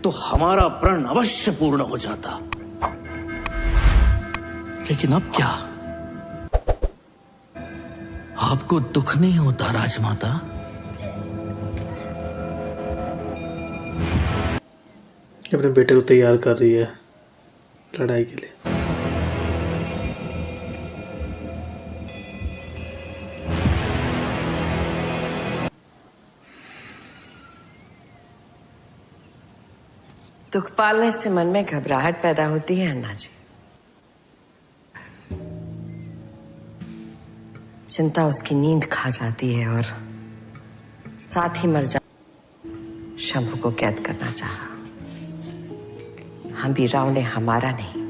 तो हमारा प्रण अवश्य पूर्ण हो जाता, लेकिन अब क्या? आपको दुख नहीं होता राजमाता? अपने बेटे को तैयार कर रही है लड़ाई के लिए। दुख पालने से मन में घबराहट पैदा होती है अन्ना जी। चिंता उसकी नींद खा जाती है और साथ ही मर जा। शंभू को कैद करना चाहा, हम वीराओं ने हमारा नहीं,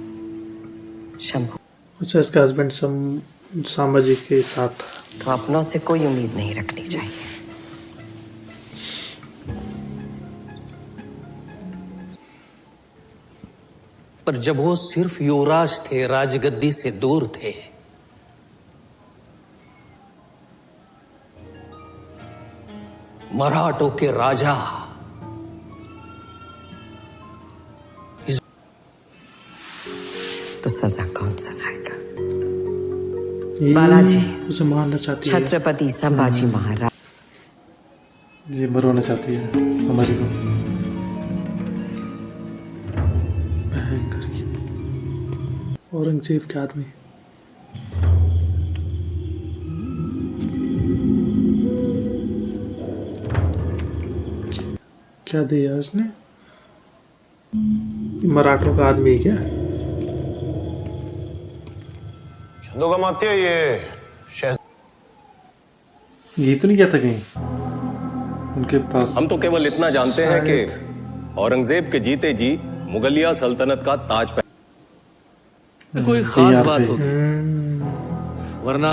शंभू। अच्छा, इसका हस्बैंड संभाजी के साथ, तो अपनों से कोई उम्मीद नहीं रखनी चाहिए। पर जब वो सिर्फ युवराज थे, राजगद्दी से दूर थे, मराठों के राजा, तो सजा कौन सुनाएगा? बालाजी उसे मारना चाहती है। छत्रपति संभाजी महाराज जी मरवाना चाहती है संभाजी को। भयंकर की औरंगजेब के आदमी। क्या दिया उसने? मराठों का आदमी है क्या? छंदोगमात्य ये तो नहीं कहता कहीं उनके पास। हम तो केवल इतना जानते हैं कि औरंगजेब के जीते जी मुगलिया सल्तनत का ताज कोई खास बात होगी, वरना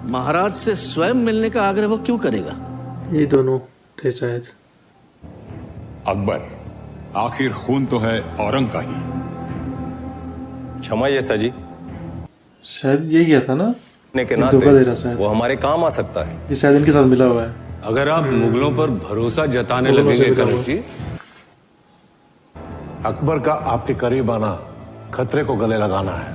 महाराज से स्वयं मिलने का आग्रह वो क्यों करेगा? ये दोनों थे शायद। अकबर, आखिर खून तो है औरंग का ही। क्षमा ये सजी, शायद यही किया था ना, के धोखा दे रहा शायद। वो हमारे काम आ सकता है। ये शायद इनके साथ मिला हुआ है। अगर आप मुगलों पर भरोसा जताने लगेंगे कनक जी, अकबर का आपके करीब आना खतरे को गले लगाना है।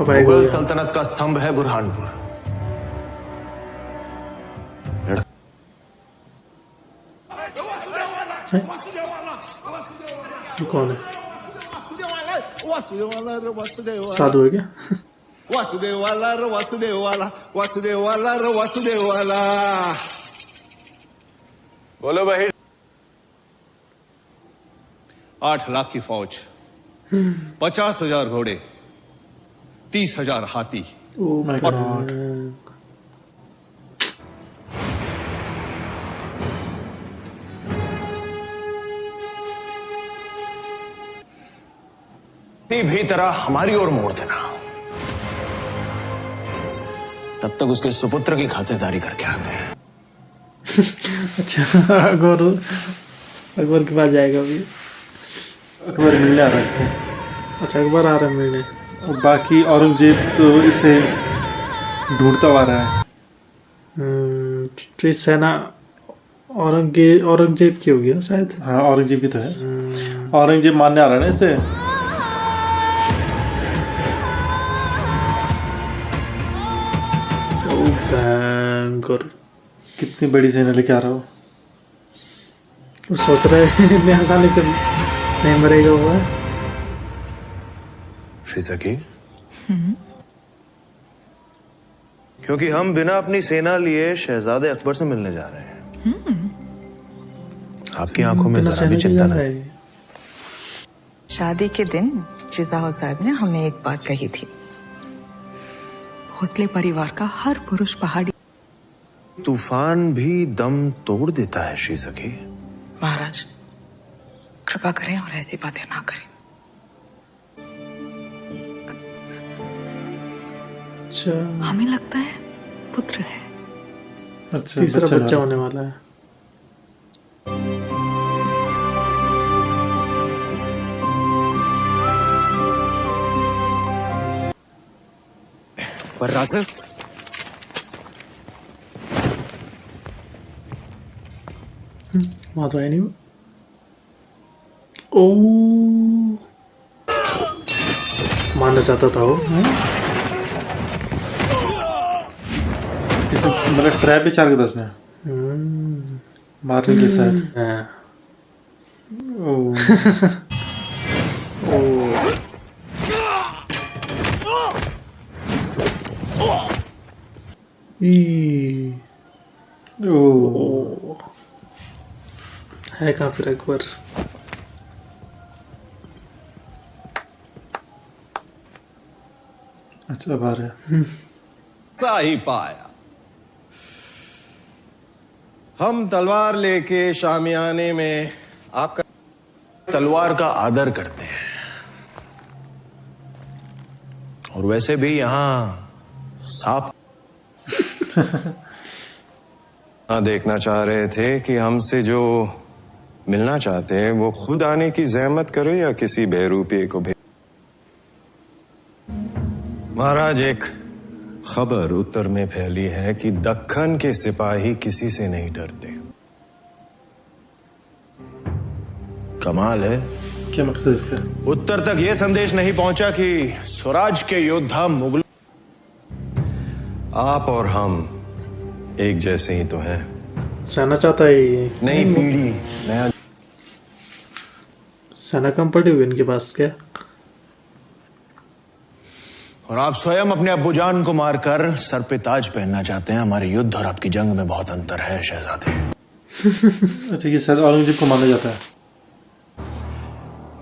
मुगल सल्तनत का स्तंभ है बुरहानपुर। कौन है? साधु है क्या? वासुदेवाला रे वासुदेवाला, वासुदेवाला रे वासुदेवाला। बोलो भाई। 8 लाख की फौज, 50,000 घोड़े, 30,000 हाथी। Oh my God. भी तरह हमारी ओर मोड़ देना, तब तक उसके सुपुत्र की खातिरदारी करके आते हैं। अच्छा, अकबर के पास जाएगा अभी। अकबर मिलने आ रहा है इससे। अच्छा, अकबर आ रहा है मिलने, और बाकी औरंगजेब तो इसे ढूंढता हुआ रहा है। तो इस सेना औरंगजेब की होगी ना शायद। हाँ, औरंगजेब की तो है। औरंगजेब मानने आ रहा है ना इसे। कितनी बड़ी सेना लेके आ रहा हो। वो सोच रहे इतने आसानी से नहीं मरेगा वो। श्री सखी, क्योंकि हम बिना अपनी सेना लिए शहजादे अकबर से मिलने जा रहे हैं। आपकी आंखों में जरा भी चिंता नहीं। शादी के दिन जिजाओ साहब ने हमें एक बात कही थी, भोसले परिवार का हर पुरुष पहाड़ी। तूफान भी दम तोड़ देता है श्री सखी। महाराज कृपा करें और ऐसी बातें ना करें। हमें लगता है पुत्र है। अच्छा, तीसरा बच्चा होने वाला है। अकबर राजा। वहां तो है नहीं वो। ओ मारना चाहता था वो। मतलब ट्रैप भी चार का उसने मारने के साथ। ओ ओ है कहाँ फिर अकबर? अच्छा बाहर है। सही पाया। हम तलवार लेके शामियाने में आपका तलवार का आदर करते हैं, और वैसे भी यहाँ सांप देखना चाह रहे थे कि हमसे जो मिलना चाहते हैं वो खुद आने की जहमत करे या किसी बहरूपिये को भेज। महाराज, एक खबर उत्तर में फैली है कि दक्खन के सिपाही किसी से नहीं डरते। कमाल है। क्या मकसद इसका? उत्तर तक यह संदेश नहीं पहुंचा कि स्वराज के योद्धा मुगल आप और हम एक जैसे ही तो हैं। सेना चाहता है ये नई पीढ़ी, नया सेना कम पड़ी हुई इनके पास क्या? और आप स्वयं अपने अब्बूजान को मारकर सर पे ताज पहनना चाहते हैं। हमारे युद्ध और आपकी जंग में बहुत अंतर है शहजादे। अच्छा, ये शायद औरंगजेब को माना जाता है।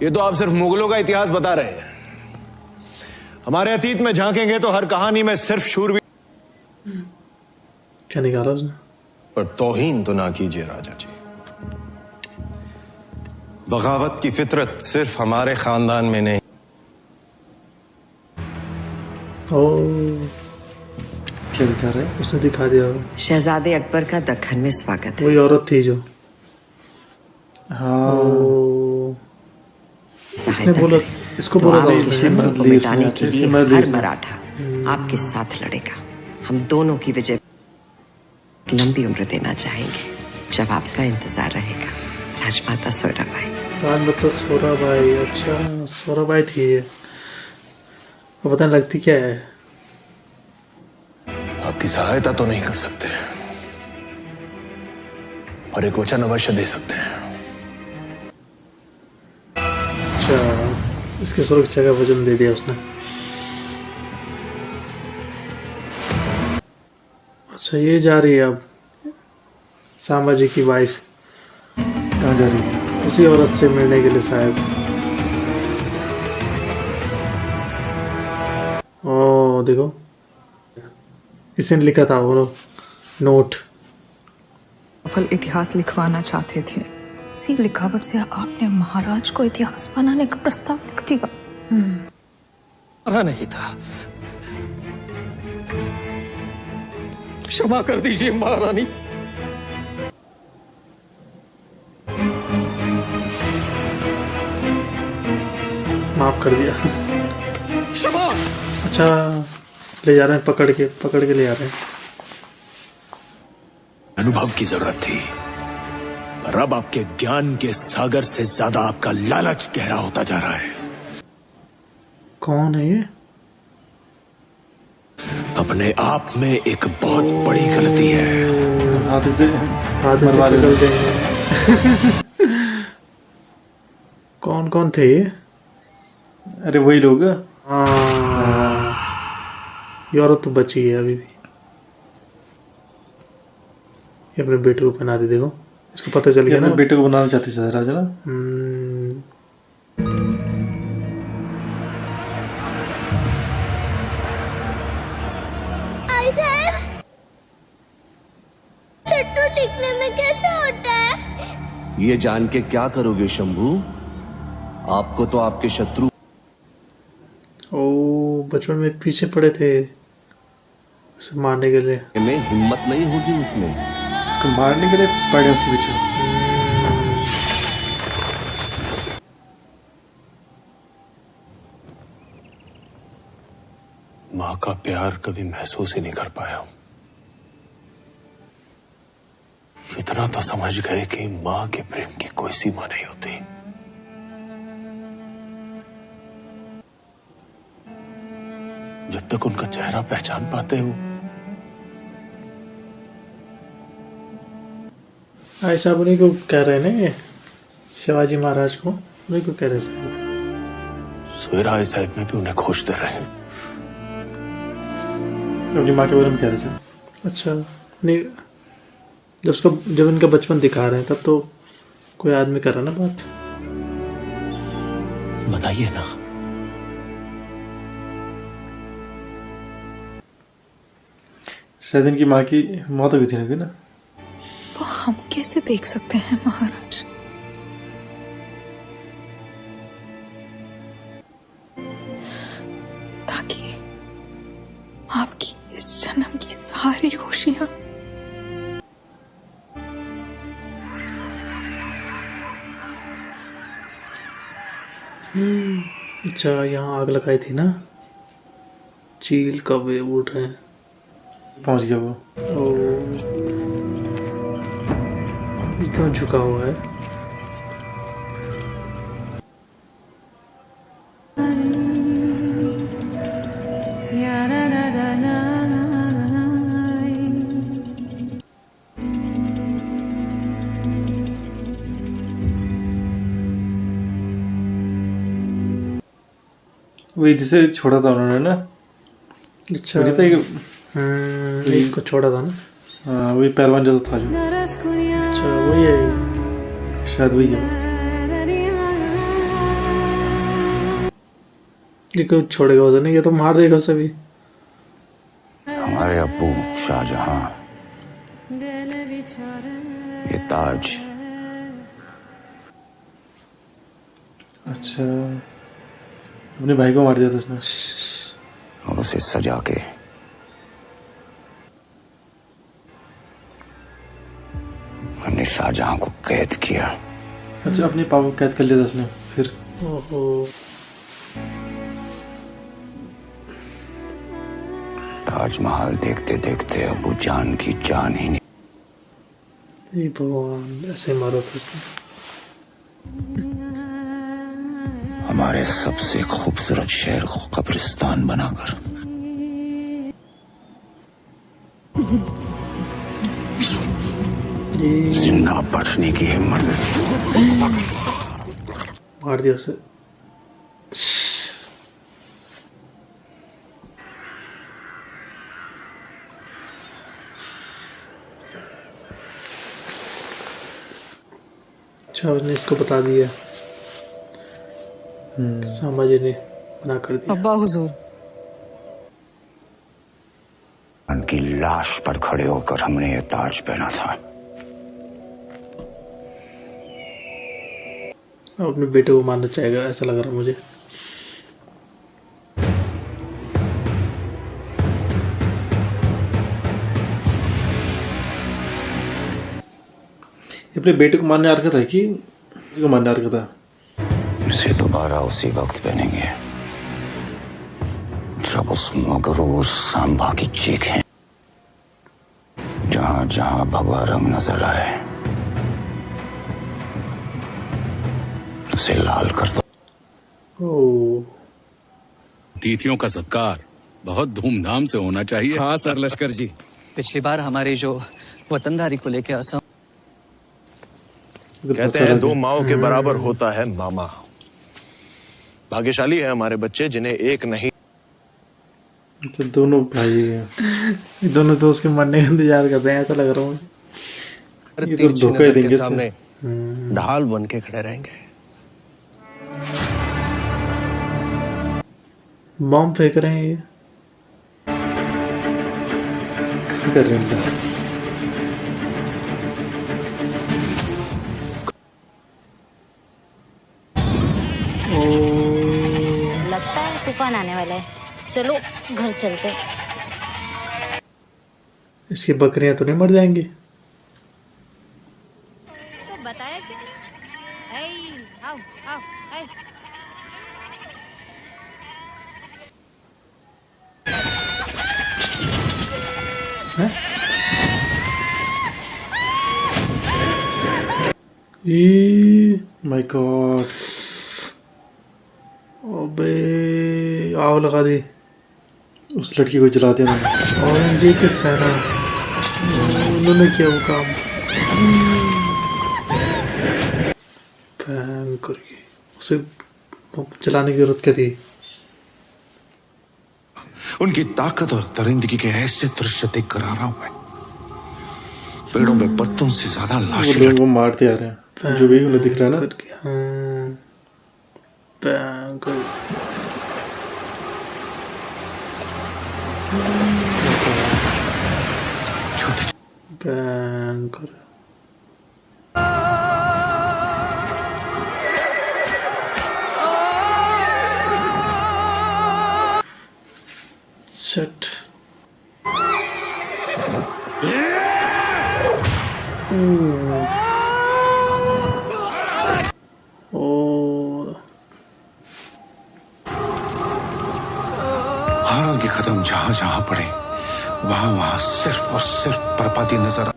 ये तो आप सिर्फ मुगलों का इतिहास बता रहे हैं। हमारे अतीत में झांकेंगे तो हर कहानी में सिर्फ शूरवीर। क्या निकाला उसने? पर तौहीन तो ना कीजिए राजा जी। बगावत की फितरत सिर्फ हमारे खानदान में नहीं। ओ क्या दिखा रहे? उसने दिखा दिया। शहजादे अकबर का दक्खन में स्वागत है। वही औरत थी जो। हाँ इसने बोला, इसको बोला को मिटाने के लिए हर मराठा आपके साथ लड़ेगा। हम दोनों की विजय लंबी उम्र देना चाहेंगे। जब आपका इंतजार रहेगा। राजमाता सोयराबाई। राजमाता सोयराबाई, अच्छा सोयराबाई थी ये। अब पता नहीं लगती क्या है। आपकी सहायता तो नहीं कर सकते, पर एक वचन अवश्य दे सकते हैं। अच्छा, इसकी सुरक्षा का वचन दे दिया उसने। अच्छा, ये जा रही है अब संभाजी की वाइफ। कहाँ जा रही है? उसी औरत से मिलने के लिए शायद। ओ देखो, इसने लिखा था वो नोट। सफल इतिहास लिखवाना चाहते थे। उसी लिखावट से आपने महाराज को इतिहास बनाने का प्रस्ताव लिख दिया। नहीं था। क्षमा कर दीजिए महारानी। माफ कर दिया। क्षमा। अच्छा, ले जा रहे हैं, पकड़ के ले जा रहे हैं। अनुभव की जरूरत थी, पर अब आपके ज्ञान के सागर से ज्यादा आपका लालच गहरा होता जा रहा है। कौन है ये? अपने आप में एक बहुत बड़ी गलती है। हाथ से चलते हैं। कौन कौन थे ये? अरे वही लोग। हाँ, ये औरत तो बची है अभी भी। ये अपने बेटे को पहना दी। देखो, इसको पता चल गया ना, बेटे को बनाना चाहती है राजा ना। टट्टू टिकने में कैसे होता है? ये जान के क्या करोगे शंभू? आपको तो आपके शत्रु बचपन में पीछे पड़े थे उसे मारने के लिए। में हिम्मत नहीं होगी उसमें। इसको मारने के लिए पड़े उसके पीछे। माँ का प्यार कभी महसूस ही नहीं कर पाया हूं। इतना तो समझ गए कि मां के प्रेम की कोई सीमा नहीं होती। जब तक उनका चेहरा पहचान पाते हो। ऐसा उन्हीं को कह रहे हैं ना, शिवाजी महाराज को उन्हीं को कह रहे हैं। सुहेरा साहिब में भी उन्हें खोजते रहे। अपनी माँ के बारे में कह रहे थे। अच्छा, नहीं जब इनका बचपन दिखा रहे हैं तब तो कोई आदमी कर रहा ना बात। बताइए ना। शायद इनकी माँ की मौत हो गई थी ना। वो हम कैसे देख सकते हैं महाराज? ताकि आपकी इस जन्म की सारी खुशियां अच्छा, यहाँ आग लगाई थी ना, चील कौवे उड़ रहे हैं। पहुंच गया वो। ये क्यों झुका हुआ है? वही जिसे छोड़ा था उन्होंने ना। अच्छा, एक को छोड़ा था ना। हाँ, वही पहलवान जो था जो। अच्छा, वही है, शायद वही है। ये क्यों छोड़ेगा उसे? नहीं, ये तो मार देगा उसे भी। हमारे अब्बू शाहजहां, ये ताज। अच्छा, अपने भाई को मार दिया था उसने। और उसे सजा के हमने शाहजहां को कैद किया। अच्छा, अपने पापा को कैद कर लिया था उसने फिर। ओहो, ताजमहल देखते देखते अबू जान की जान ही नहीं। ये भगवान, ऐसे मारा था उसने। हमारे सबसे खूबसूरत शहर को कब्रिस्तान बनाकर जिंदा बचने की हिम्मत। मार दिया उसे। अच्छा, उसने इसको बता दिया। संभाजी ने मना कर दिया। अब्बा हुजूर, उनकी लाश पर खड़े होकर हमने ये ताज पहना था। अपने बेटे को मारना चाहेगा ऐसा लग रहा है मुझे। अपने बेटे को मारने आ रखा था कि को मारने आ रखा था? इसे दोबारा उसी वक्त पहनेंगे जब उस मगरूर सांबा की चीखें जहां जहां भगवा रंग नजर आए उसे लाल कर दो। अतिथियों का सत्कार बहुत धूमधाम से होना चाहिए। हाँ सर लश्कर जी, पिछली बार हमारी जो वतनदारी को लेकर असम कहते हैं दो माओ के बराबर होता है मामा। भाग्यशाली है हमारे बच्चे जिन्हें एक नहीं। तो दोनों भाई हैं। दोनों तो उसके मरने का इंतजार कर रहे हैं ऐसा लग रहा है। ये तो धोखा देंगे के सामने ढाल बन के खड़े रहेंगे। बम फेंक रहे हैं ये। क्या कर रहे हैं? लगता है तूफान आने वाला है, चलो घर चलते। इसकी बकरियां तो नहीं मर जाएंगी? तो बताया क्यों नहीं? आओ आओ ये माय गॉड, अबे आग लगा दी, उस लड़की को जला दिया मैंने। औरंगजेब की सेना, उन्होंने किया वो काम। भयंकर, उसे जलाने की जरूरत क्या थी? उनकी ताकत और दरिंदगी के ऐसे दृश्य देख कर आ रहा हूं मैं। पेड़ों में पत्तों से ज्यादा लाशें लोगों को मारते आ रहे हैं, जो भी उन्हें दिख रहा है ना। भयंकर, भयंकर। Shit. हारों के कदम जहां जहां पड़े वहां वहां सिर्फ और सिर्फ बर्बादी नजर आ।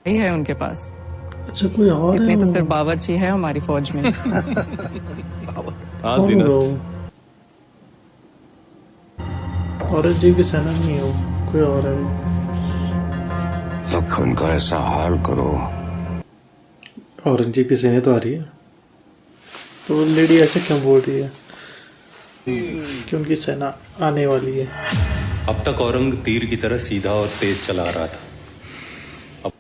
यही है उनके पास। अच्छा, कोई और इतने है? तो सिर्फ बावर्ची है हमारी फौज में। औरंगजेब की सेना नहीं हो, कोई और है? लखन का ऐसा हाल करो। औरंगजेब की सेना तो आ रही है, तो वो लेडी ऐसे क्यों बोल रही है कि उनकी सेना आने वाली है? अब तक औरंग तीर की तरह सीधा और तेज चला रहा था। अब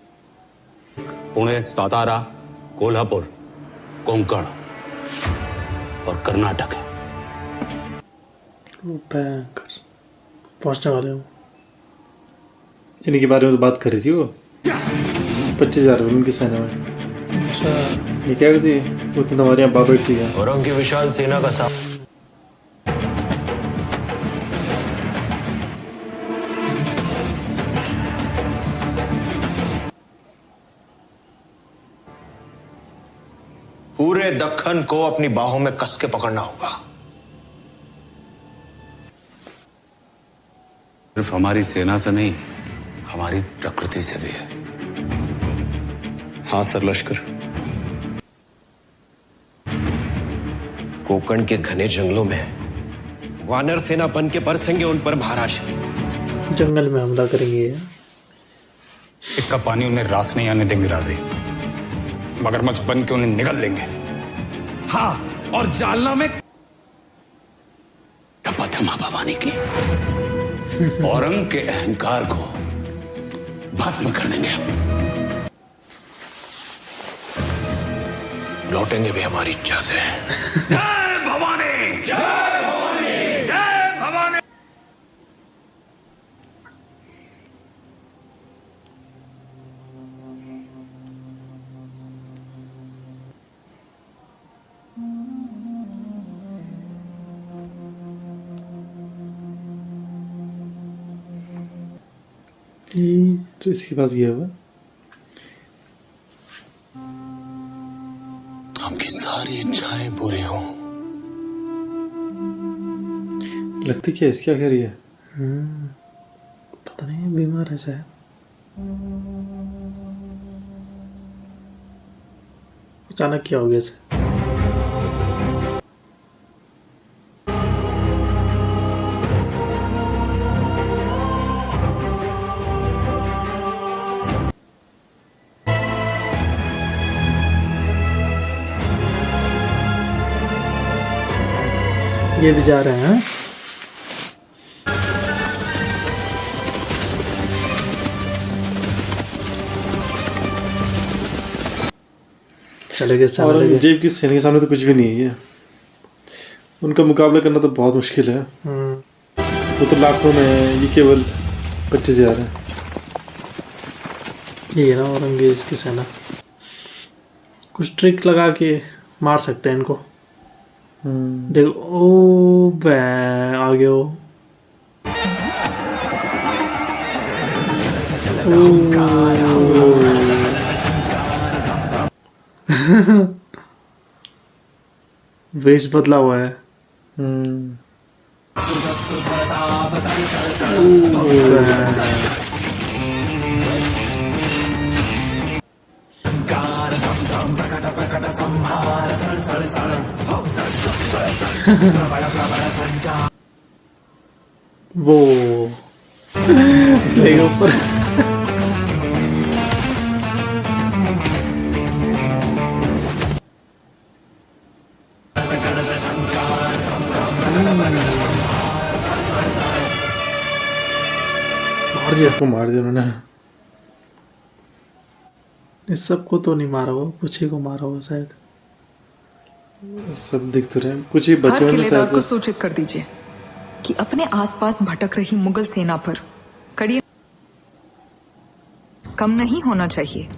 पुणे, सातारा, कोल्हापुर, कोंकण और कर्नाटक है। भयंकर, पहुंचने वाले हूँ। इनके बारे में तो बात कर रही थी वो। 25,000 उनकी सेना में। अच्छा, ये क्या करती है? वो तो हमारे यहाँ बाबर जी है। औरंग की विशाल सेना का साथ पूरे दक्खन को अपनी बाहों में कस के पकड़ना होगा। सिर्फ हमारी सेना से नहीं, हमारी प्रकृति से भी है। हाँ सर लश्कर। कोकण के घने जंगलों में वानर सेना बन के बरसेंगे उन पर महाराज। जंगल में हमला करेंगे। इक्का पानी उन्हें रास नहीं आने देंगे राजे, मगरमच्छ बन के उन्हें निगल लेंगे। हाँ, और जालना में शपथ है मां भवानी की, औरंग के अहंकार को भस्म कर देंगे हम। लौटेंगे भी हमारी इच्छा से। जय भवानी, जय भवानी, जय भवानी। तो इसके पास गया हुआ, आपकी सारी इच्छाएं पूरी हो। लगती क्या इसकी क्या रही है? पता नहीं, बीमार है शायद। अचानक क्या हो गया इसे? ये भी जा रहे हैं। चले गए सामने। औरंगजेब की सेना के सामने तो कुछ भी नहीं है। उनका मुकाबला करना तो बहुत मुश्किल है। वो तो लाखों में है, ये केवल 25,000 है। ये ना औरंगजेब की सेना, कुछ ट्रिक लगा के मार सकते हैं इनको। देखो, ओ बे आ गए हो। वेश बदला हुआ है। वो लेगा ऊपर। मार दिया उन्होंने। इस सबको तो नहीं मारा हुआ, कुछ ही को मारा हुआ शायद। सब दिख तो रहे, कुछ ही बचे हुए शायद। को सूचित कर दीजिए कि अपने आसपास भटक रही मुगल सेना पर कड़ी कम नहीं होना चाहिए।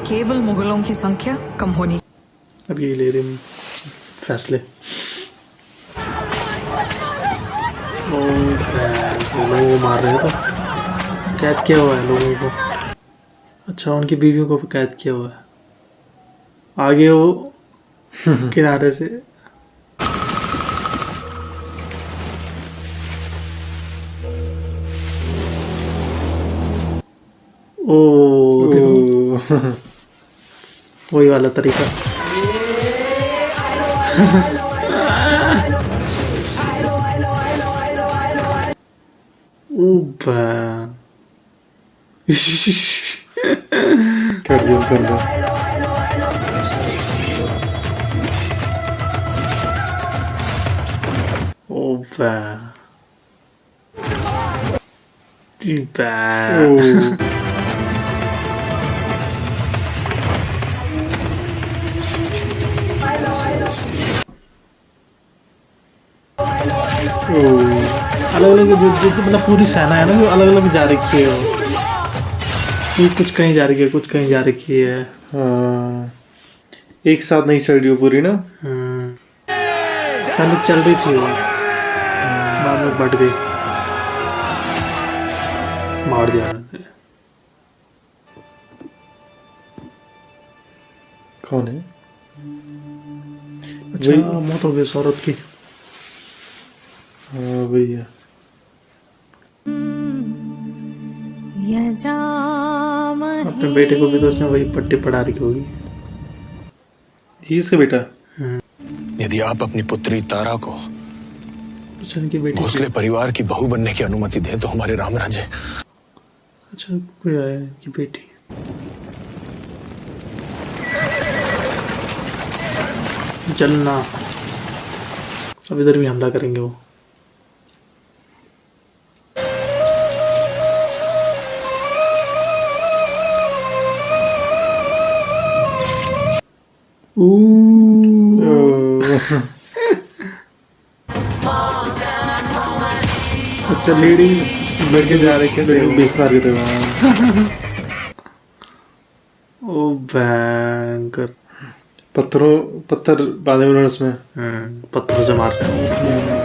केवल मुगलों की संख्या कम होनी। अब ये ले रहे फैसले। लोगों को मार रहे हो, कैद किया हुआ है लोगों को। अच्छा, उनकी बीवियों को कैद किया हुआ है। आगे वो किनारे से देखो वही वाला तरीका। कर दो। अलग अलग जो मतलब पूरी सेना है ना, जो अलग अलग जा रखी है। वो कुछ कहीं जा रही है, कुछ कहीं जा रखी है। हाँ, एक साथ नहीं चल रही हो पूरी ना। पहले चल रही थी वो, बाद में बढ़ गई। मार दिया। कौन है? अच्छा, मौत हो गई औरत की। हाँ भैया, अपने बेटे को भी तो उसने वही पट्टी पढ़ा रखी होगी। ये इसका बेटा। यदि आप अपनी पुत्री तारा को भोसले परिवार की बहू बनने की अनुमति दें तो हमारे राम राज्य। अच्छा, कोई आया कि बेटी। चलना, अब इधर भी हमला करेंगे वो। अच्छा, लेडीज लेके जा रहे थे 20 मार के थे वहाँ। ओ भयंकर। पत्थर बांधे उन्होंने उसमें। पत्थरों से मारते हैं।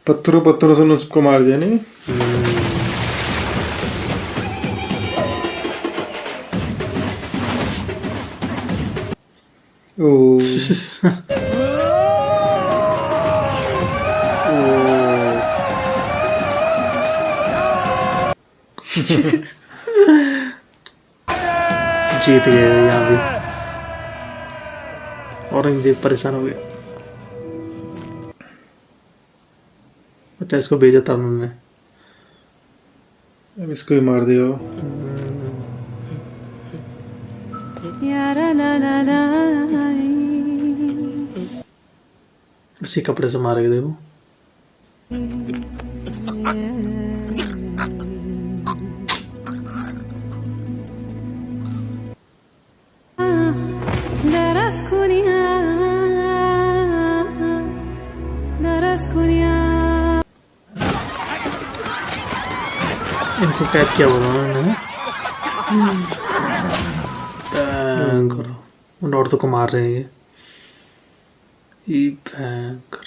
पत्थरों से उसको मार दिया नहीं। ओ जीत गए यहाँ भी। औरंगजेब परेशान हो गए। अच्छा, इसको भेजा था उन्होंने, अब इसको ही मार दिया। इसी कपड़े से मारेगा देखो। इनको कैद किया बोला उन्होंने। करो उन औरतों को मार रहे हैं ये भयंकर।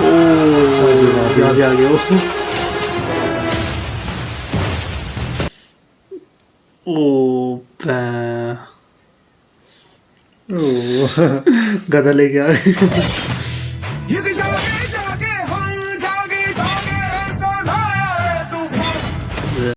ओ आगे आगे ओ गधा लेके आ